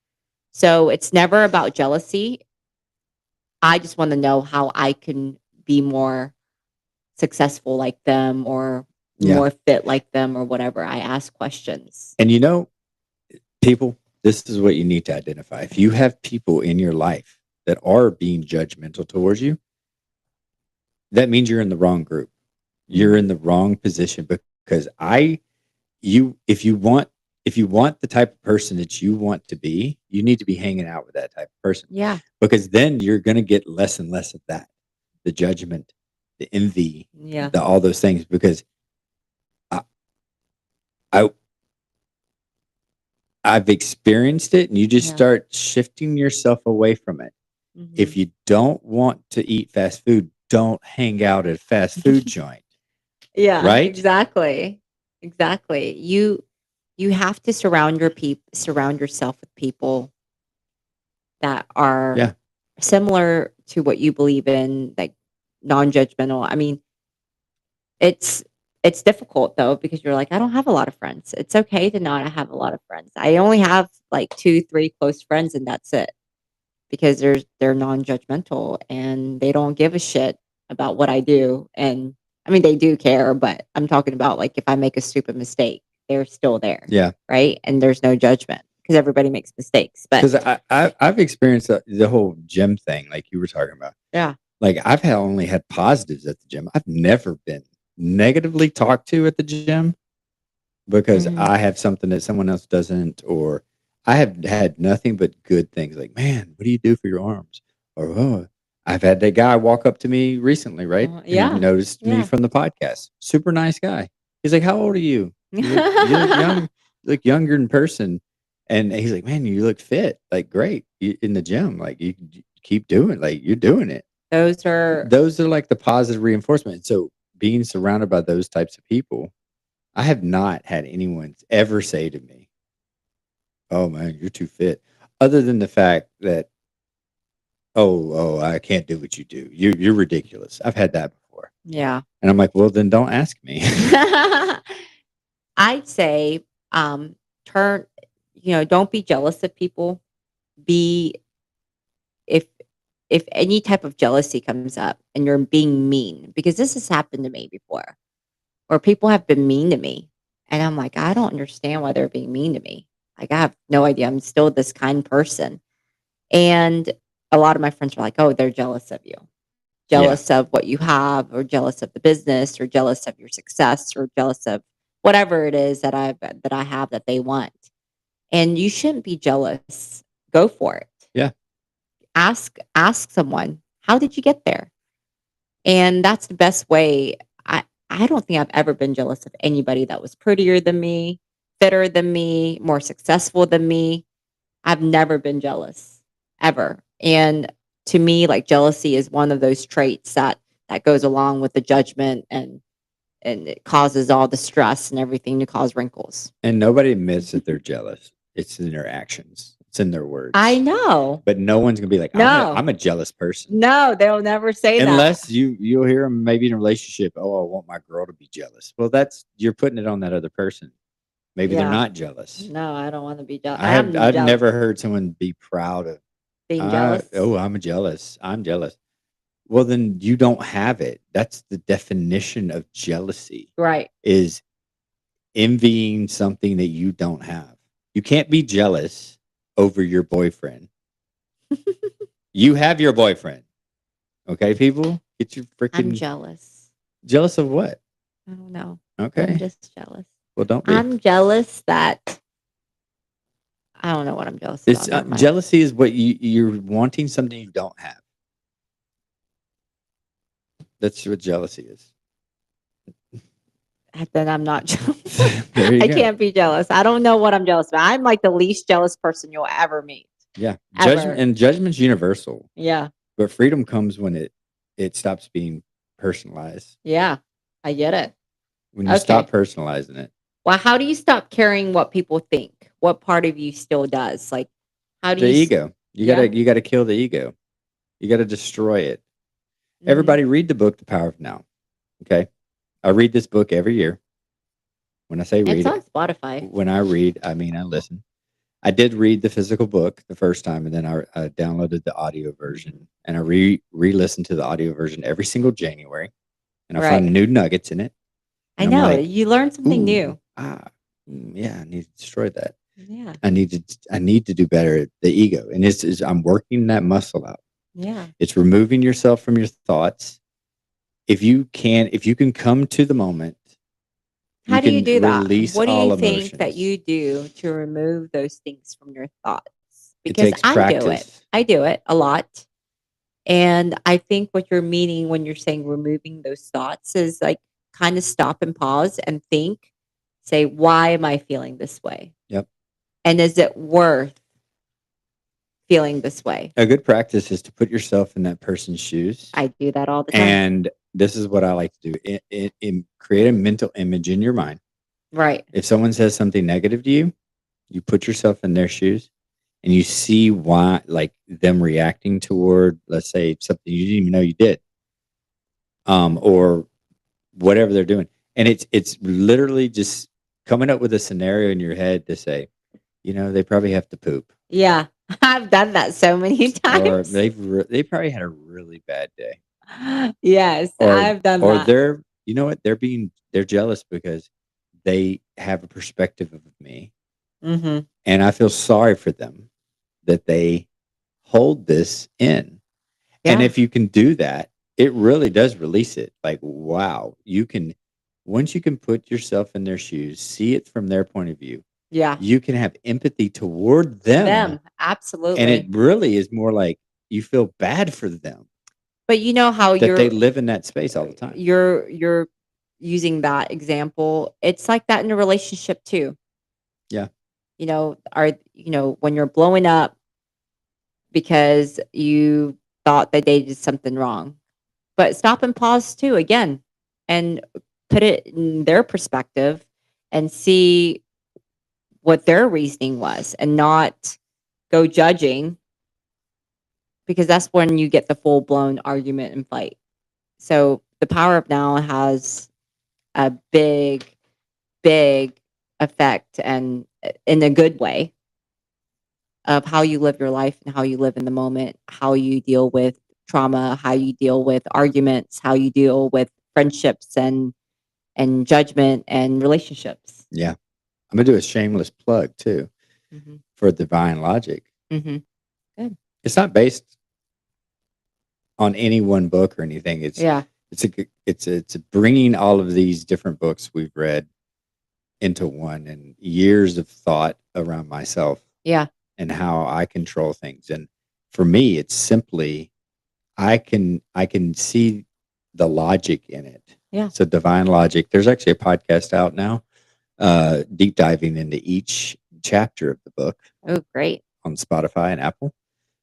So it's never about jealousy. I just want to know how I can be more successful like them or Yeah. more fit like them or whatever. I ask questions. And people, this is what you need to identify. If you have people in your life that are being judgmental towards you, that means you're in the wrong group. You're in the wrong position because if you want the type of person that you want to be, you need to be hanging out with that type of person Yeah. because then you're going to get less and less of that, the judgment, the envy, Yeah. all those things. Because I I've experienced it, and you just Yeah. start shifting yourself away from it. If Mhm. you don't want to eat fast food, don't hang out at a fast food joint, Yeah, right? exactly. Exactly. You have to surround yourself with people that are Yeah. similar to what you believe in, like non-judgmental. I mean, it's it's difficult though because you're like, I don't have a lot of friends. It's okay to not have a lot of friends. I only have like 2, 3 close friends and that's it. Because they're non-judgmental and they don't give a shit about what I do. And I mean, they do care, but I'm talking about like if I make a stupid mistake, they're still there, Yeah. right? And there's no judgment because everybody makes mistakes. But Because I've experienced the whole gym thing, like you were talking about. yeah, Like only had positives at the gym. I've never been negatively talked to at the gym because mhm, I have something that someone else doesn't, or I have had nothing but good things. Like, man, what do you do for your arms? Or oh, I've had that guy walk up to me recently, right? Who yeah, noticed me yeah. from the podcast. Super nice guy. He's like, "How old are you? You look young. You look younger in person." And he's like, "Man, you look fit. Like, great in the gym. Like, you keep doing. Like, you're doing it." Those are Those are like the positive reinforcement. So being surrounded by those types of people, I have not had anyone ever say to me, "Oh man, you're too fit," other than the fact that, "Oh, I can't do what you do. You're ridiculous." I've had that before, yeah. and I'm like, "Well, then don't ask me." I'd say turn don't be jealous of people. Be if if any type of jealousy comes up and you're being mean, because this has happened to me before, or people have been mean to me, and I'm like, I don't understand why they're being mean to me. Like, I have no idea. I'm still this kind person. And a lot of my friends are like, oh, they're jealous of you, Yeah, jealous of what you have, or jealous of the business, or jealous of your success, or jealous of whatever it is that I have that they want. And you shouldn't be jealous. Go for it. yeah, Ask someone, how did you get there? And that's the best way. I don't think I've ever been jealous of anybody that was prettier than me, fitter than me, more successful than me. I've never been jealous ever. And to me, like jealousy is one of those traits that goes along with the judgment and it causes all the stress and everything to cause wrinkles. and nobody admits that they're jealous. It's in their actions. It's in their words. I know. But no one's gonna be like, No. I'm a jealous person." No, they'll never say that. Unless you'll hear them maybe in a relationship. Oh, I want my girl to be jealous. Well, you're putting it on that other person. Maybe they're Yeah. not jealous. No, I don't want to be jealous. I've jealous. never heard someone be proud of Being jealous. I'm jealous. I'm jealous. Well, then you don't have it. That's the definition of jealousy, Right. is envying something that you don't have. You can't be jealous over your boyfriend. You have your boyfriend. Okay, people? Get your I'm freaking jealous. jealous of what? I don't know. Okay. I'm just jealous. Well, don't be. I'm jealous that I don't know what I'm jealous It's about. Never mind. jealousy is what you're wanting something you don't have. That's what jealousy is. Then I'm not jealous. There you I go. can't be jealous. I don't know what I'm jealous about. I'm like the least jealous person you'll ever meet. Yeah. Ever. Judgment's universal, Yeah. but freedom comes when it stops being personalized. Yeah. I get it. When you stop personalizing it. Well, how do you stop caring what people think? What part of you still does? Like, how do The you? ego. You gotta kill the ego. You gotta destroy it. Everybody read the book The Power of Now. Okay. I read this book every year. When I say read It's on Spotify. when I read, I mean I listen. I did read the physical book the first time, and then I downloaded the audio version, and I re-listened to the audio version every single January, and I Right. find new nuggets in it, I and I'm know. like, You learn something ooh, new. yeah, I need to destroy that. Yeah. I need to do better at the ego, and I'm working that muscle out. Yeah. It's removing yourself from your thoughts. If you can come to the moment, How you do you can do that? release What do you all think that emotions. you do to remove those things from your thoughts? It Because takes I do it. practice. I do it a lot. And I think what you're meaning when you're saying removing those thoughts is like kind of stop and pause and think, say, why am I feeling this way? Yep. And is it worth feeling this way? A good practice is to put yourself in that person's shoes. I do that all the time. And this is what I like to do. Create a mental image in your mind. Right. If someone says something negative to you, you put yourself in their shoes and you see why, like them reacting toward, let's say, something you didn't even know you did, or whatever they're doing. And it's literally just coming up with a scenario in your head to say, they probably have to poop, Yeah. I've done that so many or times. they probably had a really bad day, Yes, or I've done or that. they're jealous because they have a perspective of me, Hmm. and I feel sorry for them that they hold this in. And Yeah. if you can do that, it really does release it. Like, wow, once you can put yourself in their shoes, see it from their point of view, Yeah. you can have empathy toward them. Them. And it Absolutely. really is more like you feel bad for them But you know how that they live in that space all the time. you're using that example. It's like that in a relationship too. Yeah. When you're blowing up because you thought that they did something wrong. But stop and pause too again and put it in their perspective and see what their reasoning was and not go judging because that's when you get the full blown argument and fight. So the Power of Now has a big, big effect and in a good way of how you live your life and how you live in the moment, how you deal with trauma, how you deal with arguments, how you deal with friendships and judgment and relationships. Yeah. I'm going to do a shameless plug too Hmm. for Divine Logic. Hmm. Good. It's not based on any one book or anything. Yeah. It's bringing all of these different books we've read into one, and years of thought around myself Yeah. and how I control things. And for me, it's simply I can see the logic in it. Yeah. So Divine Logic. There's actually a podcast out now, deep diving into each chapter of the book Oh, great. on Spotify and Apple,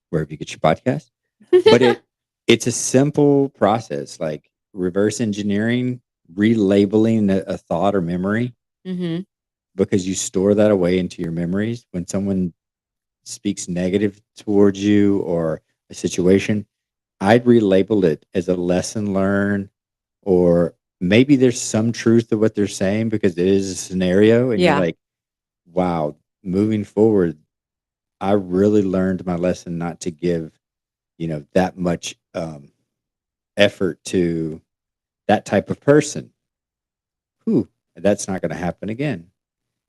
wherever you get your podcast. But it's a simple process, like reverse engineering, relabeling a thought or memory, Hmm. because you store that away into your memories. When someone speaks negative towards you or a situation, I'd relabel it as a lesson learned, or maybe there's some truth to what they're saying because it is a scenario, and you're Yeah. like, wow, moving forward, I really learned my lesson not to give, that much effort to that type of person. Whew, that's not going to happen again.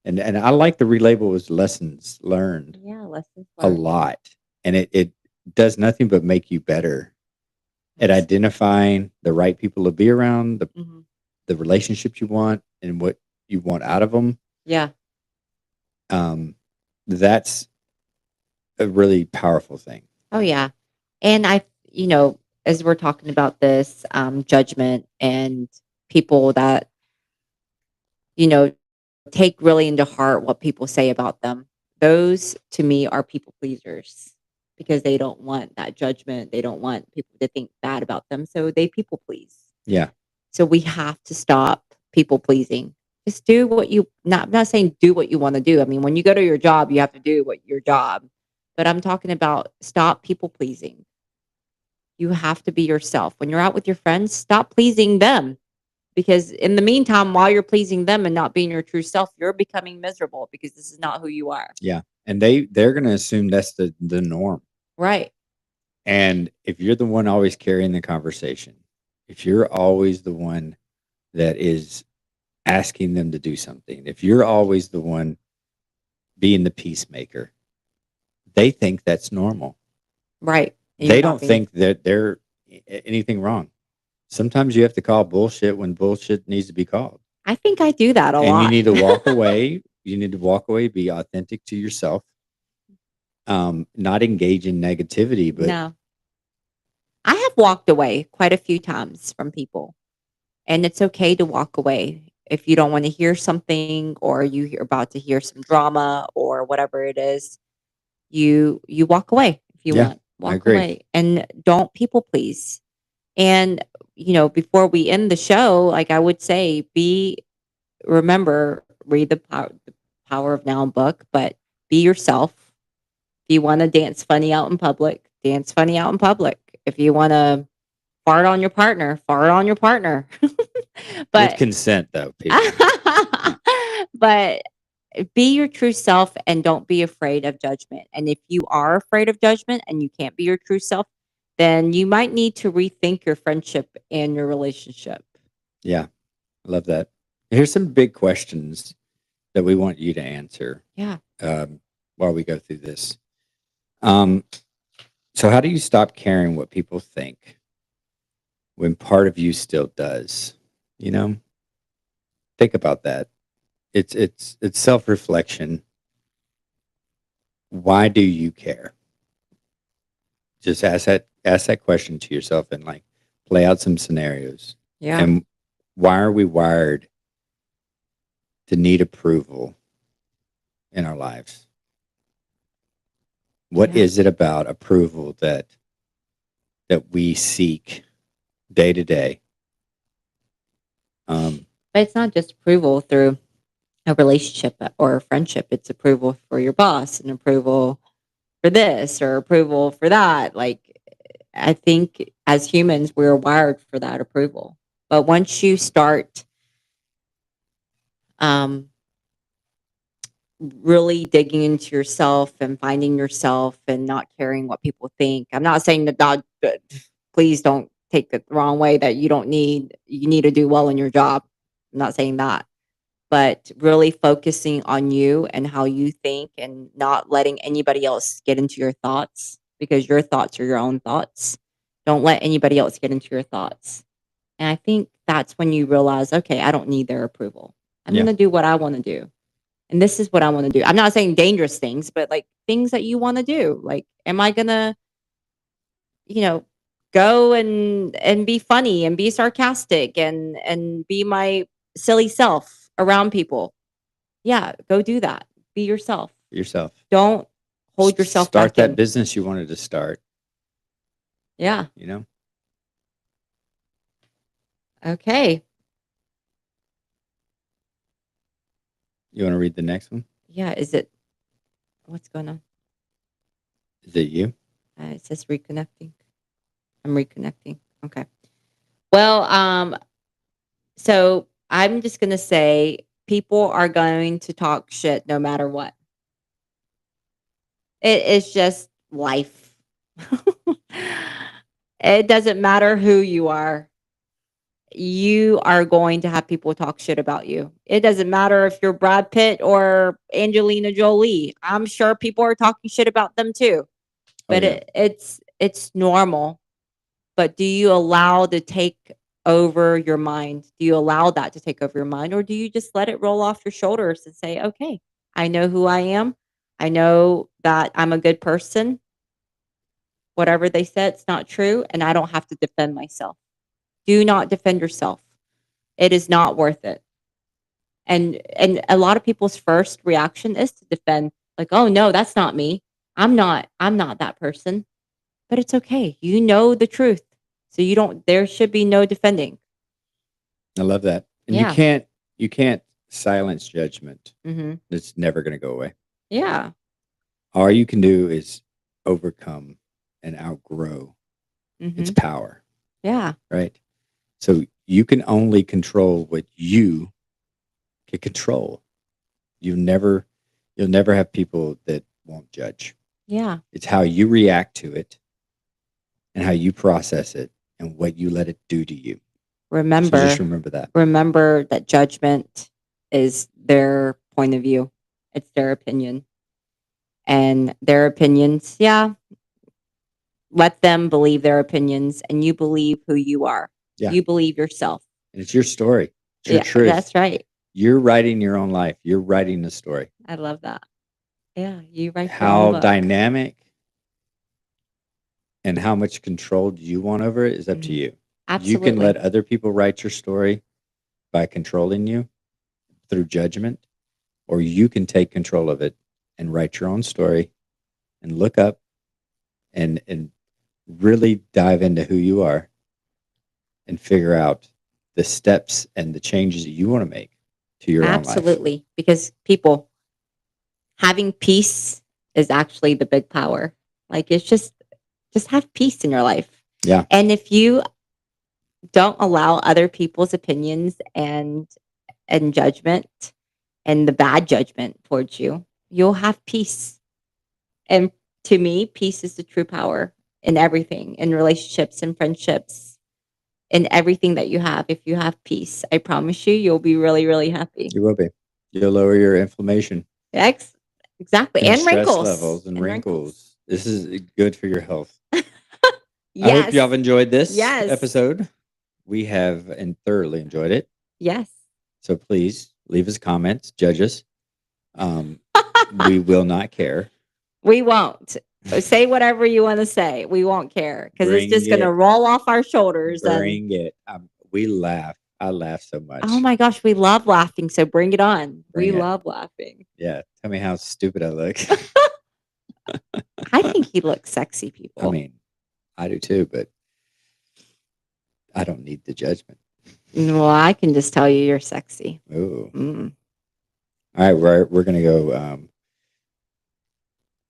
And I like the relabel as lessons learned Yeah. Lessons a learned. lot. And it does nothing but make you better at Yes. identifying the right people to be around, Mhm. the relationships you want and what you want out of them. Yeah. That's a really powerful thing. Oh, yeah. And as we're talking about this judgment and people that, you know, take really into heart what people say about them, those to me are people pleasers because they don't want that judgment. They don't want people to think bad about them. So they people please. Yeah. So we have to stop people pleasing. Just do what I'm not saying do what you want to do. I mean, when you go to your job, you have to do what your job. But I'm talking about stop people pleasing. You have to be yourself. When you're out with your friends, stop pleasing them because in the meantime, while you're pleasing them and not being your true self, you're becoming miserable because this is not who you are. Yeah. And they're going to assume that's the norm. Right. And if you're the one always carrying the conversation, if you're always the one that is asking them to do something, if you're always the one being the peacemaker, they think that's normal. Right. And They you're not don't being- think that they're anything wrong. Sometimes you have to call bullshit when bullshit needs to be called. I think I do that a And lot. you need to walk away. You need to walk away, be authentic to yourself. Not engage in negativity, but No. I have walked away quite a few times from people, and it's okay to walk away if you don't want to hear something or you're about to hear some drama or whatever it is. You walk away if you Yeah, want. I Walk agree. away and don't people please. And before we end the show, like I would say, remember, read the Power of Now book, but be yourself. If you want to dance funny out in public, dance funny out in public. If you want to fart on your partner, fart on your partner. With But consent, though, people. but be your true self and don't be afraid of judgment. And if you are afraid of judgment and you can't be your true self, then you might need to rethink your friendship and your relationship. Yeah, I love that. Here's some big questions that we want you to answer Yeah. while we go through this. So how do you stop caring what people think when part of you still does? Think about that. It's self-reflection. Why do you care? Just ask that question to yourself and like play out some scenarios. Yeah. And why are we wired to need approval in our lives? What Yeah. is it about approval that we seek day to day? But it's not just approval through a relationship or a friendship. It's approval for your boss and approval for this or approval for that. Like, I think as humans, we're wired for that approval. But once you start really digging into yourself and finding yourself and not caring what people think, I'm not saying that please don't take it the wrong way that you need to do well in your job. I'm not saying that. But really focusing on you and how you think and not letting anybody else get into your thoughts because your thoughts are your own thoughts. Don't let anybody else get into your thoughts. And I think that's when you realize, okay, I don't need their approval. I'm Yeah. going to do what I want to do. And this is what I want to do. I'm not saying dangerous things, but like things that you want to do. Like, am I going to, go and be funny and be sarcastic and be my silly self around people? Yeah, go do that. Be yourself. Yourself. Don't hold yourself Start back that in. business you wanted to start. Yeah. Okay. You want to read the next one? Yeah. What's going on? Is it you? It says reconnecting. I'm reconnecting. Okay. Well, so I'm just going to say people are going to talk shit no matter what. It is just life. It doesn't matter who you are. You are going to have people talk shit about you. It doesn't matter if you're Brad Pitt or Angelina Jolie. I'm sure people are talking shit about them too. But yeah. it's normal. But do you allow to take over your mind? Do you allow that to take over your mind? Or do you just let it roll off your shoulders and say, okay, I know who I am. I know that I'm a good person. Whatever they said, it's not true. And I don't have to defend myself. Do not defend yourself. It is not worth it. And a lot of people's first reaction is to defend, like, oh no, that's not me. I'm not that person. But it's okay. You know the truth. So there should be no defending. I love that. And Yeah. you can't silence judgment. Mm-hmm. It's never going to go away. Yeah. All you can do is overcome and outgrow Mm-hmm. its power. Yeah. Right. So you can only control what you can control. You'll never have people that won't judge. Yeah. It's how you react to it and how you process it and what you let it do to you. So just remember that. Remember that judgment is their point of view. It's their opinion. And their opinions, yeah. Let them believe their opinions and you believe who you are. Yeah. You believe yourself. And it's your story. It's your truth. That's right. You're writing your own life. You're writing the story. I love that. Yeah, you write your own How book. dynamic and how much control you want over it is up to you. Absolutely. You can let other people write your story by controlling you through judgment, or you can take control of it and write your own story and look up and really dive into who you are and figure out the steps and the changes that you want to make to your own life. Absolutely. Because people, having peace is actually the big power. Like it's just have peace in your life. Yeah. And if you don't allow other people's opinions and judgment and the bad judgment towards you, you'll have peace. And to me, peace is the true power in everything, in relationships and friendships, in everything that you have. If you have peace, I promise you, you'll be really, really happy. You will be. You'll lower your inflammation. Exactly. And stress wrinkles. levels and wrinkles. This is good for your health. Yes. I hope y'all have enjoyed this Yes. episode. We have and thoroughly enjoyed it. Yes. So please leave us comments, judge us. We will not care. We won't. Say whatever you want to say. We won't care because it's Bring just going it. to roll off our shoulders. And Bring it. We laugh. I laugh so much. oh my gosh, we love laughing. So bring it on. Bring We it. love laughing. Yeah. Tell me how stupid I look. I think he looks sexy, people. I mean, I do too, but I don't need the judgment. Well, I can just tell you you're sexy. Ooh. Mm. All right, we're gonna go.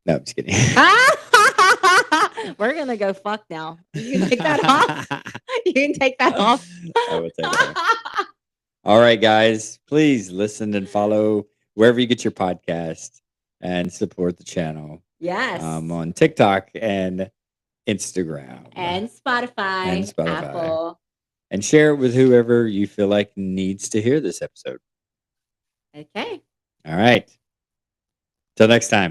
No, I'm just kidding. We're gonna go fuck now. You can take that off. You can take that off. I will take it off. All right, guys, please listen and follow wherever you get your podcast and support the channel. Yes. On TikTok and Instagram and Spotify, Apple, and share it with whoever you feel like needs to hear this episode. Okay. All right. Till next time.